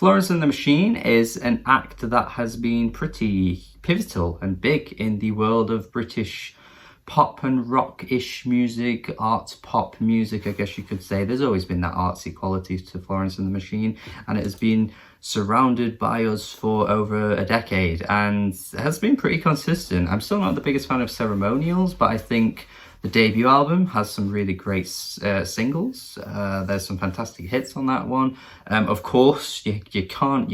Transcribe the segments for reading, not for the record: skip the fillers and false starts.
Florence and the Machine is an act that has been pretty pivotal and big in the world of British pop and rock-ish music, art pop music, I guess you could say. There's always been that artsy quality to Florence and the Machine, and it has been surrounded by us for over a decade and has been pretty consistent. I'm still not the biggest fan of Ceremonials, but I think the debut album has some really great singles. There's some fantastic hits on that one. Of course, you can't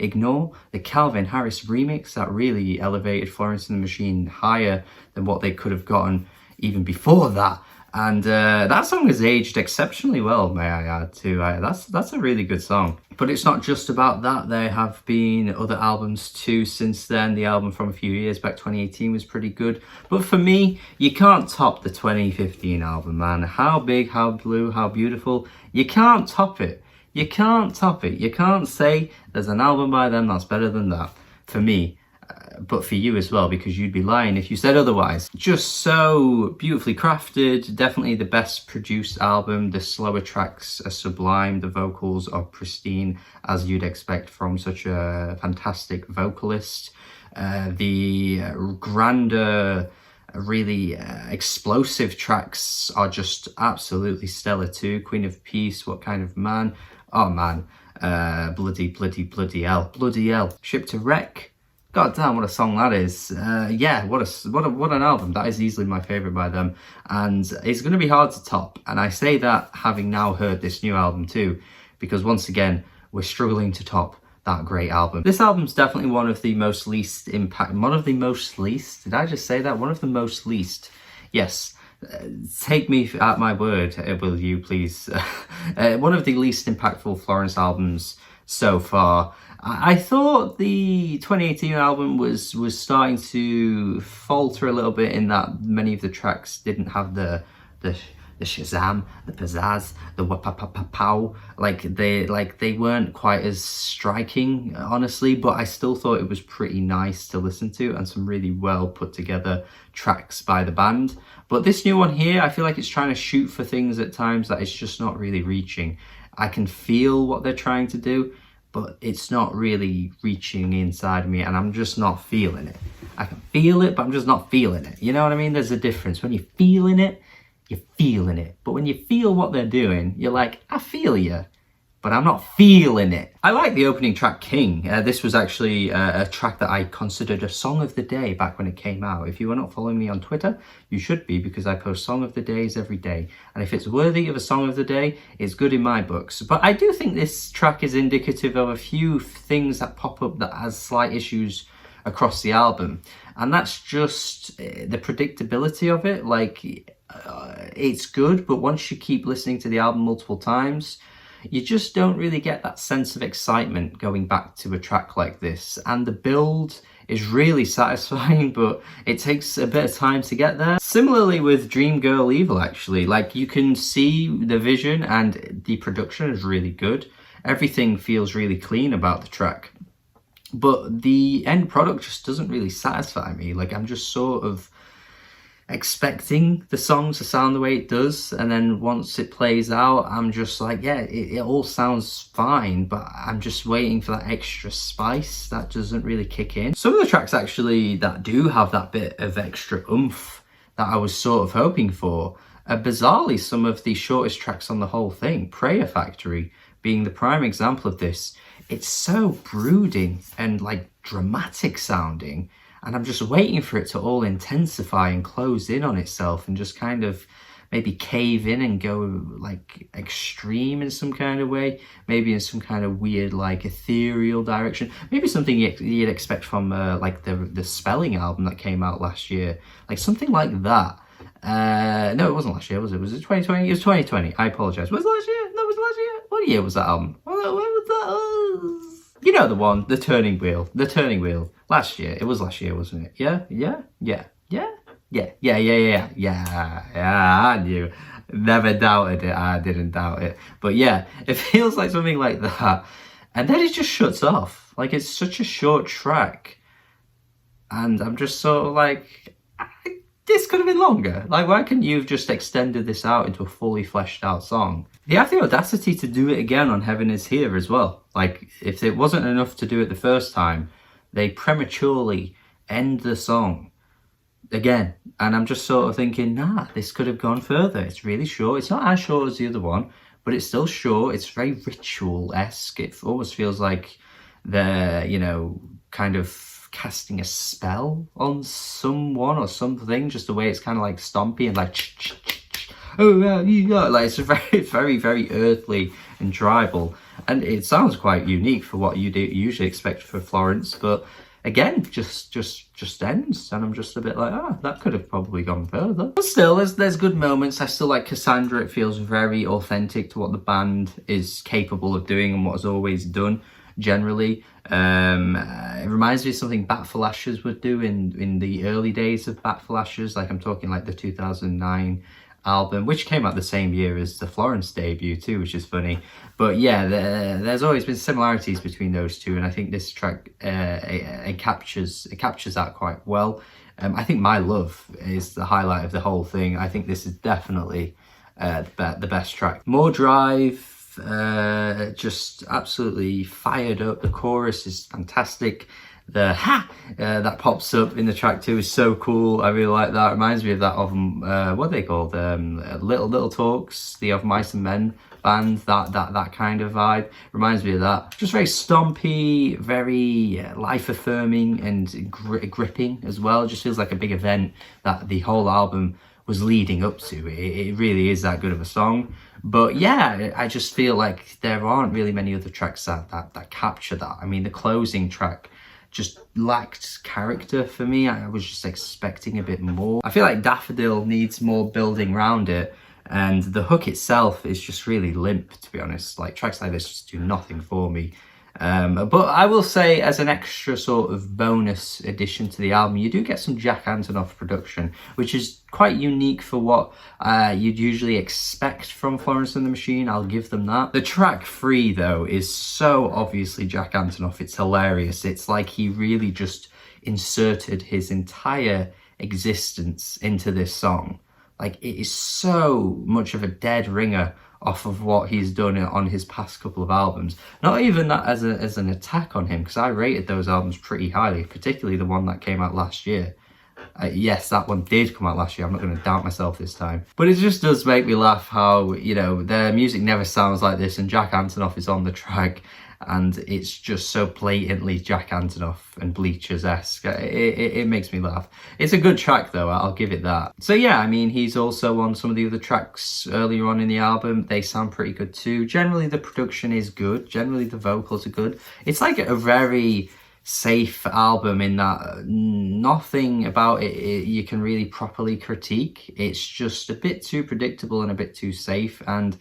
ignore the Calvin Harris remix that really elevated Florence and the Machine higher than what they could have gotten even before that. And that song has aged exceptionally well, may I add, too. That's a really good song. But it's not just about that. There have been other albums too since then. The album from a few years back, 2018, was pretty good. But for me, you can't top the 2015 album, man. How big, how blue, how beautiful. You can't top it. You can't top it. You can't say there's an album by them that's better than that. For me. But for you as well, because you'd be lying if you said otherwise. Just so beautifully crafted, definitely the best produced album. The slower tracks are sublime, the vocals are pristine, as you'd expect from such a fantastic vocalist. The grander, really explosive tracks are just absolutely stellar too. Queen of Peace, What Kind of Man? Oh man, bloody hell. Ship to Wreck. God damn, what a song that is. Yeah, what an album. That is easily my favourite by them. And it's going to be hard to top. And I say that having now heard this new album too, because once again, we're struggling to top that great album. This album's definitely one of the most least impact... One of the most least? Did I just say that? One of the most least. Yes. Take me at my word, will you please? One of the least impactful Florence albums so far. I thought the 2018 album was starting to falter a little bit in that many of the tracks didn't have the shazam, the pizzazz, the wha-pa-pa-pa-pow. Like they weren't quite as striking, honestly, but I still thought it was pretty nice to listen to and some really well put together tracks by the band. But this new one here, I feel like it's trying to shoot for things at times that it's just not really reaching. I can feel what they're trying to do, but it's not really reaching inside me, and I'm just not feeling it. I can feel it, but I'm just not feeling it. You know what I mean? There's a difference. When you're feeling it, you're feeling it. But when you feel what they're doing, you're like, I feel you, but I'm not feeling it. I like the opening track, King. This was actually a track that I considered a song of the day back when it came out. If you are not following me on Twitter, you should be, because I post song of the days every day. And if it's worthy of a song of the day, it's good in my books. But I do think this track is indicative of a few things that pop up that has slight issues across the album. And that's just the predictability of it. Like, it's good, but once you keep listening to the album multiple times, you just don't really get that sense of excitement going back to a track like this. And the build is really satisfying, but it takes a bit of time to get there. Similarly with Dream Girl Evil, actually. Like, you can see the vision and the production is really good. Everything feels really clean about the track. But the end product just doesn't really satisfy me. Like, I'm just sort of expecting the song to sound the way it does, and then once it plays out, I'm just like, yeah, it all sounds fine, but I'm just waiting for that extra spice that doesn't really kick in. Some of the tracks actually that do have that bit of extra oomph that I was sort of hoping for are bizarrely some of the shortest tracks on the whole thing. Prayer Factory being the prime example of this. It's so brooding and like dramatic sounding, and I'm just waiting for it to all intensify and close in on itself and just kind of maybe cave in and go like extreme in some kind of way, maybe in some kind of weird like ethereal direction, maybe something you'd expect from like the Spelling album that came out last year, like something like that. No, it wasn't last year, was it? Was it 2020? It was 2020. I apologize. Was it last year? No, it was last year. What year was that album? When was that? You know the one, The Turning Wheel. The Turning Wheel. Last year. It was last year, wasn't it? Yeah. I knew. Never doubted it. I didn't doubt it. But yeah, it feels like something like that. And then it just shuts off. Like, it's such a short track. And I'm just sort of like, this could have been longer. Like, why couldn't you have just extended this out into a fully fleshed out song? They have the audacity to do it again on Heaven Is Here as well. Like, if it wasn't enough to do it the first time, they prematurely end the song again. And I'm just sort of thinking, nah, this could have gone further. It's really short. It's not as short as the other one, but it's still short. It's very ritual-esque. It almost feels like they're, you know, kind of casting a spell on someone or something, just the way it's kind of like stompy and like oh yeah, like it's very very earthly and tribal, and it sounds quite unique for what you usually expect for Florence, but again just ends, and I'm just a bit like, that could have probably gone further. But still, there's good moments. I still like Cassandra. It feels very authentic to what the band is capable of doing and what has always done generally. It reminds me of something Bat for Lashes would do in the early days of Bat for Lashes. Like, I'm talking like the 2009 album, which came out the same year as the Florence debut too, which is funny. But yeah, there's always been similarities between those two, and I think this track it captures that quite well. I think My Love is the highlight of the whole thing. I think this is definitely the best track. More drive. Just absolutely fired up. The chorus is fantastic. The that pops up in the track too is so cool. I really like that. It reminds me of that of what are they called, Little Talks, the Of Mice and Men band. That kind of vibe reminds me of that. Just very stompy, very life affirming and gripping as well. It just feels like a big event that the whole album was leading up to. It really is that good of a song. But yeah, I just feel like there aren't really many other tracks that capture that. I mean, the closing track just lacked character for me. I was just expecting a bit more. I feel like Daffodil needs more building around it, and the hook itself is just really limp, to be honest. Like, tracks like this just do nothing for me. But I will say, as an extra sort of bonus addition to the album, you do get some Jack Antonoff production, which is quite unique for what you'd usually expect from Florence and the Machine. I'll give them that. The track Free, though, is so obviously Jack Antonoff. It's hilarious. It's like he really just inserted his entire existence into this song. Like, it is so much of a dead ringer off of what he's done on his past couple of albums. Not even that as an attack on him, because I rated those albums pretty highly, particularly the one that came out last year. Yes, that one did come out last year. I'm not going to doubt myself this time. But it just does make me laugh how, you know, their music never sounds like this, and Jack Antonoff is on the track, and it's just so blatantly Jack Antonoff and Bleachers-esque. It makes me laugh. It's a good track though, I'll give it that. So yeah, I mean, he's also on some of the other tracks earlier on in the album. They sound pretty good too. Generally the production is good. Generally the vocals are good. It's like a very safe album in that nothing about it you can really properly critique. It's just a bit too predictable and a bit too safe, and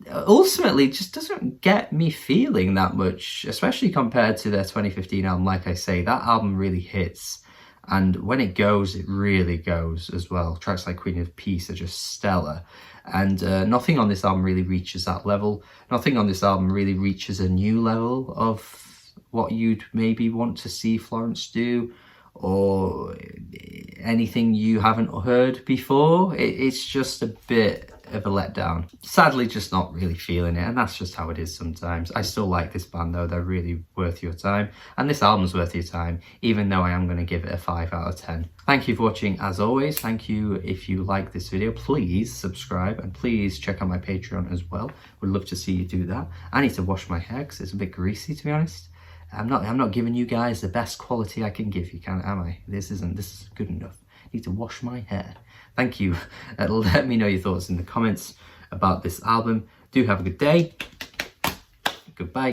ultimately just doesn't get me feeling that much, especially compared to their 2015 album. Like I say, that album really hits, and when it goes, it really goes as well. Tracks like Queen of Peace are just stellar, and nothing on this album really reaches that level. Nothing on this album really reaches a new level of what you'd maybe want to see Florence do, or anything you haven't heard before. It's just a bit of a letdown. Sadly, just not really feeling it, and that's just how it is sometimes. I still like this band though. They're really worth your time, and this album's worth your time, even though I am going to give it a 5 out of 10. Thank you for watching as always. Thank you. If you like this video, please subscribe, and please check out my Patreon as well. Would love to see you do that. I need to wash my hair because it's a bit greasy, to be honest. I'm not giving you guys the best quality I can give you, am I? This isn't good enough. I need to wash my hair. Thank you. Let me know your thoughts in the comments about this album. Do have a good day. Goodbye.